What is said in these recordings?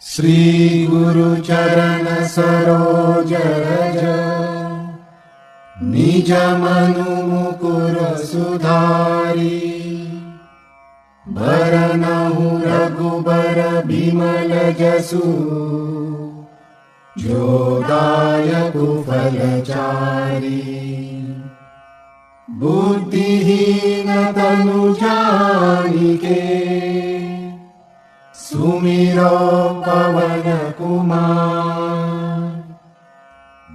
श्री गुरु चरण सरोज रज निज मनु मुकुर सुधारी बरनहु रघुबर बिमल जसु जो दायक फलचारी बुद्धिहीन तनु जानिके सुमिरो पवन कुमार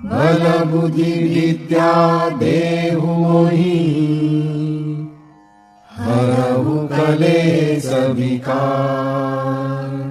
बल बुद्धि विद्या देहु मोहि हरहु कलेश विकार।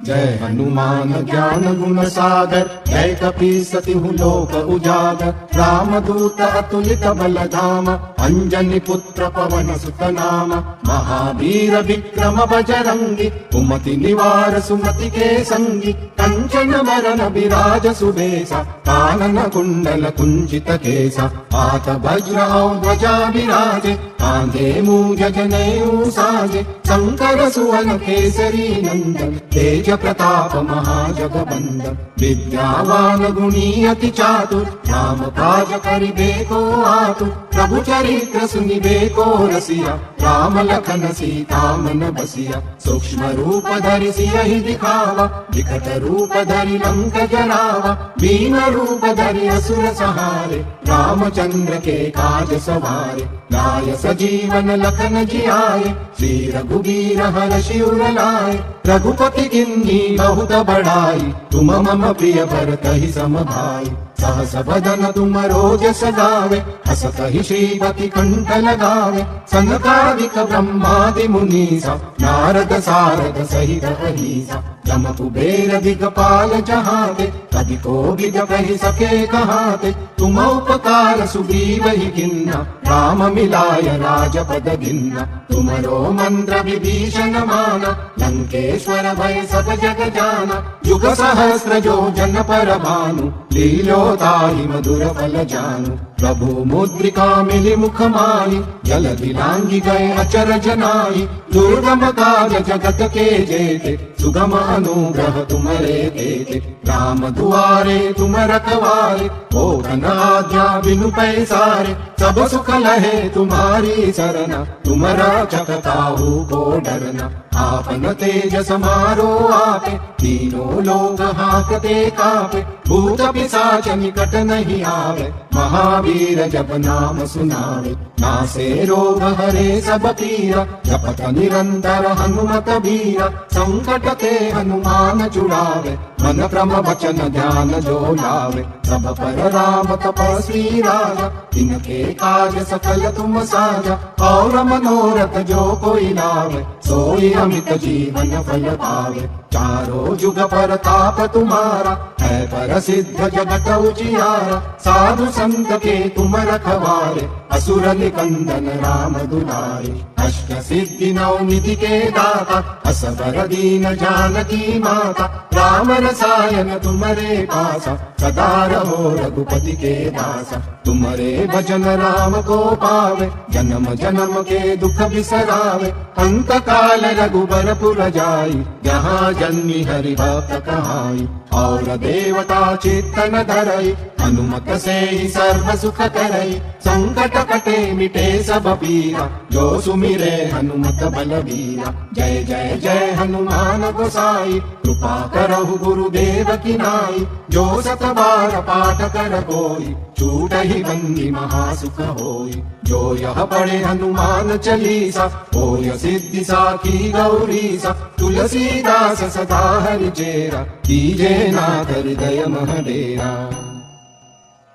जय हनुमान ज्ञान गुण सागर जय कपीसति लोक उजागर रामदूत अतुलित बल धाम अंजनी पुत्र पवन सुत नाम महावीर विक्रम बजरंगी कुमति निवार सुमति के संगी कंचन वरन विराज सुबेसा कानन कुंडल कुंचित केसा हाथ वज्र ध्वजा विराजे कांधे मूंज जनेऊ साजे शंकर सुवन केसरी नंदन तेज प्रताप महाजगबंदन विद्यावान गुणी अति चातुर राम काज करिबे को आतुर प्रभु चरित्र सुनिबे को रसिया राम लखन सीता मन बसिया सूक्ष्म रूप धरि सियहि दिखावा विकट रूप धरि लंक जरावा भीम रूप धरि असुर सहारे रामचंद्र के काज सवारे लाय सजीवन लखन जियाए श्री रघुबीर हरषि उर लाए रघुपति किन्ही बहुत बड़ाई तुम मम प्रिय भरत ही सम भाई सहस बदन तुम रोजस गावे हसत ही श्रीपति कंठ लगावे सनकादिक ब्रह्मादि मुनीसा नारद सारद सहित अहीसा जम कुबेर दिगपाल जहाते कभी को विद कहि सके कहाते तुम उपकार सुग्रीव ही किन्ना राम मिलाय राजपद गिन्ना तुमरो मंत्र विभीषण माना लंकेश्वर भय सब जग जाना युग सहस्र जो जन पर भानु लीलोताहि मधुर फल जानु प्रभु मुद्रिका मिली मुख माही जलधि लांघि गए अचरज नाहि दुर्गम काज जगत के जेते सुगम अनुग्रह तुमरे देते राम दुआरे तुम रखवारे ओ धन आज्ञा बिनु पैसारे सब सुख लहे तुम्हारी सरना तुम रक्षक काहू को डरना आपन तेज समारो आपे तीनों लोग हाकते कापे भूत पिशाच निकट नहीं आवे महावीर जब नाम सुनावे नासे रोग हरे सब पीरा जपत निरंतर हनुमत बीरा संकट ते हनुमान छुड़ावे मन क्रम वचन ध्यान जो लावे सब पर राम तपस्वी राजा तिनके काज सकल तुम साजा और मनोरथ जो कोई लावे सोई अमित जीवन फल पावे चारों जुग पर ताप तुम्हारा है पर सिद्ध जगत उजियारा साधु संत के तुम रखवारे असुर निकंदन राम दुलारे अष्ट सिद्धि नौ निधि के दाता असबर दीन जानकी माता राम रसायन तुम्हारे पासा सदा रहो रघुपति के दासा तुम्हारे भजन राम को पावे जन्म जन्म के दुख बिसरावे अंत काल रघुबर पुर जाई जहाँ जन्मी हरि भक्त कहाई और देवता चित्तन धरई हनुमत से ही सर्व सुख करई संकट कटे मिटे सब पीरा जो सुमिरे हनुमत बलबीरा जय जय जय हनुमान गोसाई कृपा करहु गुरुदेव की नाई जो सत बार पाठ कर कोई छूट ही बंदी महासुख होई जो यह पढ़े हनुमान चालीसा होय सिद्धि साखी गौरीसा तुलसीदास सदा हरि चेरा कीजे नाथ हृदय मह डेरा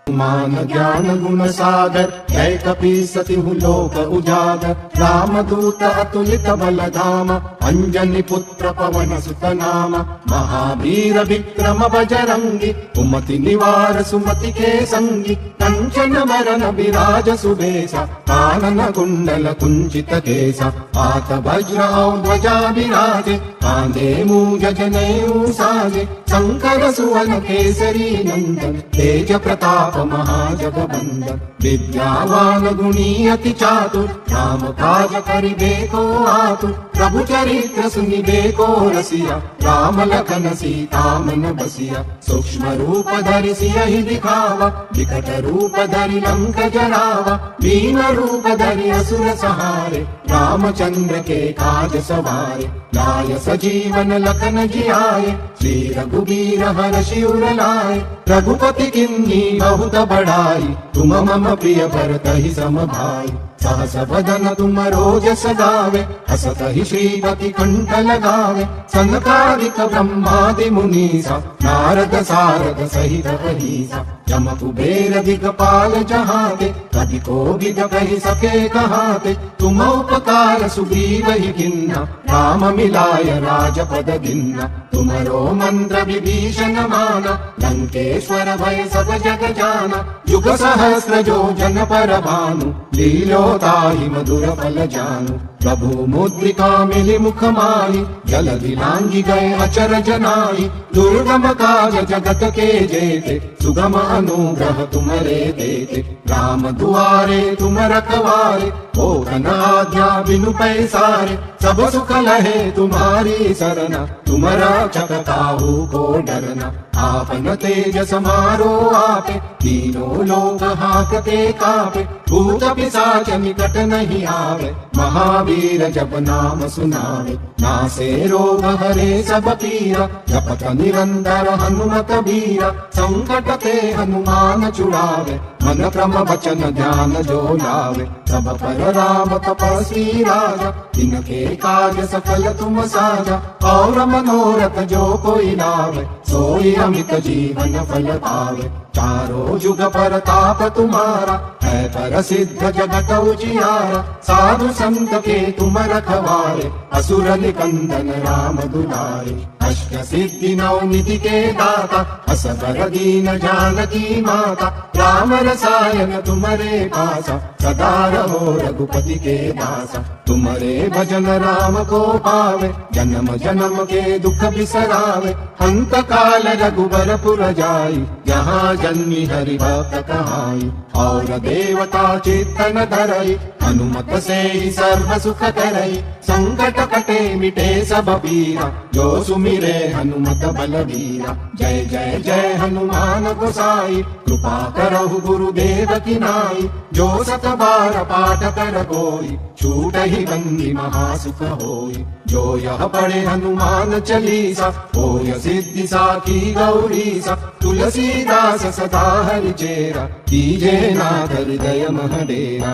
मान ज्ञान गुण सागर जय कपीसति लोक उजागर रामदूत अतुलित बल धाम अंजनी पुत्र पवन सुत नाम महावीर विक्रम बजरंगी कुमति निवार सुमति के संगी कंचन वरन विराज सुबेसा कानन कुंडल कुंचित केसा हाथ वज्र और ध्वजा विराजे कांधे मूज जनेऊ साजे शंकर सुवन केसरी नंदन तेज प्रताप महाजगबंदन विद्यावान गुणी अति चातुर राम काज करिबे को आतुर प्रभु चरित्र सुनिबे को रसिया राम लखन सीता मन बसिया सूक्ष्म रूप धरि सियहि दिखावा विकट रूप धरि लंक जरावा भीम रूप धरि असुर सहारे रामचंद्र के काज सवारे लाय सजीवन लखन जियाए श्री रघुबीर हर्षि उर लाए रघुपति किन्ही बहुत बड़ाई तुम मम प्रिय भरतहि सम भाई सहस बदन तुम रोजस गावे हसत ही श्रीपति कंठ लगावे सनकादिक ब्रह्मादि मुनीसा नारद सारद सहित अहीसा जम कुबेर दिगपाल जहाते कवि कोविद कहि सके कहाते तुम उपकार सुग्रीव ही किन्ना राम मिलाय राजपद दिन्ना तुमरो मंत्र विभीषण माना लंकेश्वर भय सब जग जाना युग सहस्र जो जन पर भानु लीलोताहि मधुर फल जानु प्रभु मुद्रिका मिली मुख माही जलधि लांघि गए अचर जनाई दुर्गम काज जगत के जेते सुगम अनुग्रह तुमरे देते राम दुआरे तुम रखवारे ओ धनाध्या बिनु पैसारे सब सुख लहे तुम्हारी सरना तुम रक्षक ताहू को डरना आपन तेज समारो आपे तीनों लोग हाकते कापे भूत पिशाच निकट नहीं आवे महावीर जब नाम सुनावे नासे रोग हरे सब पीरा जपत निरंतर हनुमत बीरा संकट ते हनुमान छुड़ावे मन क्रम वचन ध्यान जो लावे सब पर राम तपस्वी राजा इनके काज सफल तुम साजा और मनोरथ जो कोई लावे सोई अमित जीवन फल पावे चारों जुग पर ताप तुम्हारा है पर सिद्ध जगत उजियारा साधु संत के तुम रखवारे असुर निकंदन राम दुलारे अष्ट सिद्धि नौ निधि के दाता असबर दीन जानकी माता राम रसायन तुम्हारे पासा सदा रहो रघुपति के दासा तुम्हारे भजन राम को पावे जन्म जन्म के दुख बिसरावे अंत काल रघुबर पुर जाई यहाँ जन्मी हरि भक्त कहाई और देवता चेतन धरई हनुमत से ही सर्व सुख करई संकट कटे मिटे सब पीरा जो सुमिरे हनुमत बलवीरा जय जय जय हनुमान गोसाई कृपा करहु गुरुदेव की नाई जो सत बार पाठ कर कोई छूट ही बंदी महासुख होई जो यह पढ़े हनुमान चालीसा होय सिद्धि साखी गौरीसा तुलसीदास सदा हरि चेरा कीजे नाथ हृदय मह डेरा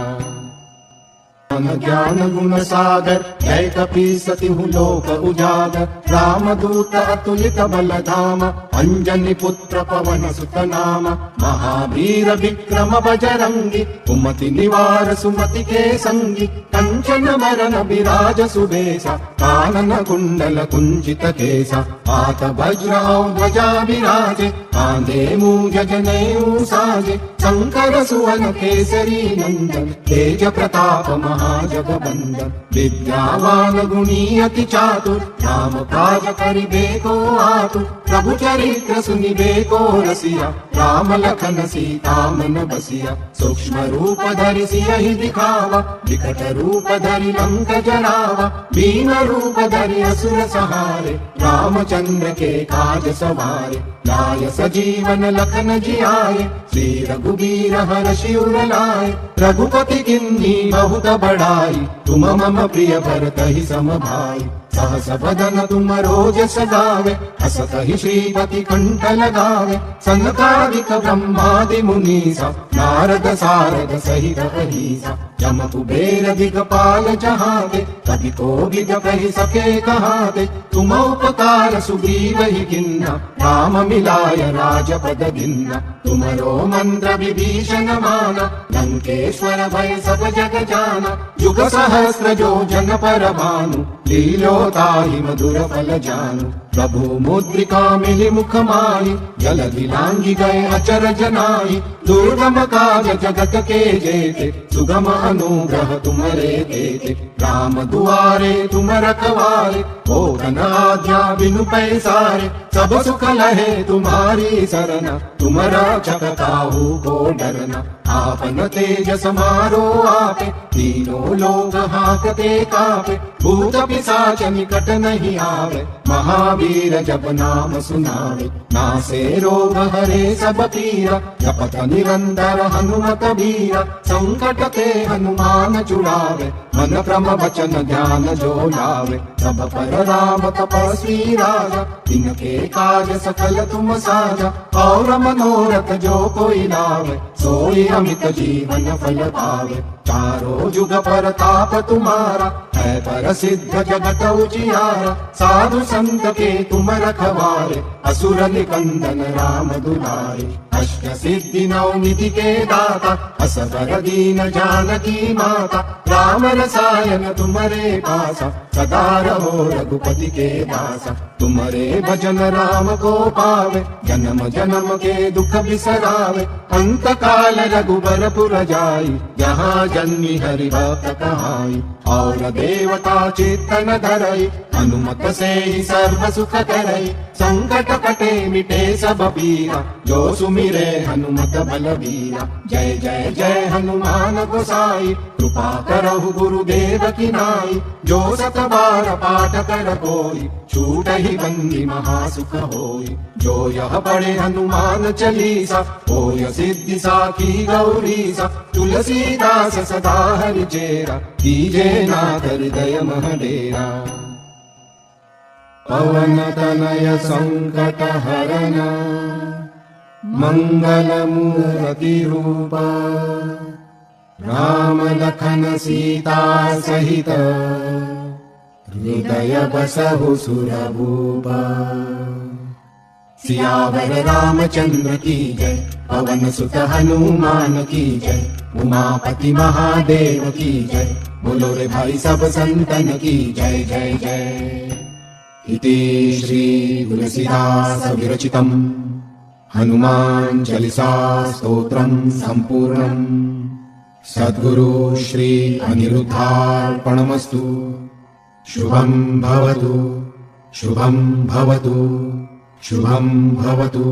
ज्ञान गुण सागर जय कपीस तिहु लोक उजागर रामदूत अतुलित बल धाम अंजनी पुत्र पवन सुत नाम महावीर विक्रम बजरंगी कुमति निवार सुमति के संगी कंचन वरन विराज सुबेसा कानन कुंडल कुंचित केसा हाथ वज्र और ध्वजा विराजे कांधे मूज जनेऊ साजे शंकर सुवन केसरी नंदन तेज प्रताप महाजगबंदन विद्यावान गुणी अति चातुर राम काज करिबे को आतुर प्रभु चरित्र सुनिबे को रसिया राम लखन सीता मन बसिया सूक्ष्म रूप धरि सियहि दिखावा विकट रूप धरि लंक जरावा भीम रूप धरि असुर सहारे रामचंद्र के काज सवारे लाय सजीवन लखन जियाए श्री रघुबीर हर्षि उर लाए रघुपति किन्ही बहुत बड़ाई तुम मम प्रिय भरतहि सम भाई सहस बदन तुम रोजस गावे हसत ही श्रीपति कंठ लगावे सनकादिक ब्रह्मादि मुनीसा नारद सारद सहित अहीसा जम कुबेर दिगपाल जहाते कवि कोविद कहि सके कहाते तुम उपकार सुग्रीव ही किन्ना राम मिलाय राजपद दिन्ना तुमरो मंत्र विभीषण माना लंकेश्वर भय सब जग जाना युग सहस्र जो जन पर भानु लीलोताहि मधुर फल जानु प्रभु मुद्रिका मिली मुख माही, जलधि लांघि गए अचरज नाहि। दुर्गम काज जगत के जेते, सुगम अनुग्रह तुमरे देते। राम दुआरे तुम रखवारे, हो धन आज्ञा बिनु पैसारे। सब सुख लहे तुम्हारी सरना, तुम रक्षक काहू को डरना। आपन तेज समारो आपे, तीनों लोग हाकते कापे। भूत पिशाच निकट नहीं आवे, महावीर जब नाम सुनावे। नासे रोग हरे सब पीरा, जपत निरंतर हनुमत बीरा। संकट ते हनुमान छुड़ावे, मन क्रम वचन ध्यान जो लावे। सब पर राम तपस्वी राजा, तिनके काज सकल तुम साजा। और मनोरथ जो कोई लावे, सोई अमित जीवन फल पावे। चारों जुग पर ताप तुम्हारा, है प्रसिद्ध जगत उजियारा। साधु संत के तुम रखवारे, असुर निकंदन राम दुलारे। अष्ट सिद्धि नौ निधि के दाता, असबर दीन जानकी माता। राम रसायन तुम्हारे पासा, सदा रहो रघुपति के दासा। तुम्हारे भजन राम को पावे, जन्म जन्म के दुख बिसरावे। अंत काल रघुबरपुर जाई, जहाँ जन्मी हरि भक्त कहाई। और देवता चित्तन धरई, हनुमत से ही सर्व सुख करई। संकट कटे मिटे सब पीरा, जो सुमिरे हनुमत बलबीरा। जय जय जय हनुमान गोसाई, कृपा करहु गुरुदेव की नाई। जो सत बार पाठ कर कोई, छूट ही बंदी महासुख होई। जो यह पढ़े हनुमान चालीसा, होय सिद्धि साखी गौरीसा। तुलसीदास सदा हरि चेरा, कीजे नाथ हृदय मह डेरा। पवन तनय संकट हरन, मंगल मूर्ति रूप। राम लखन सीता सहित, हृदय बसहु सुरभूप। सियावर रामचंद्र की जय, पवन सुत हनुमान की जय। उमापति महादेव की जय, बोलो रे भाई सब संतन की जय जय जय। इति श्री तुलसीदास विरचितम् हनुमान चालीसा स्तोत्रम् सम्पूर्णम्। सद्गुरु श्री अनिरुद्धार्पणमस्तु। शुभं भवतु, शुभं भवतु, शुभं भवतु।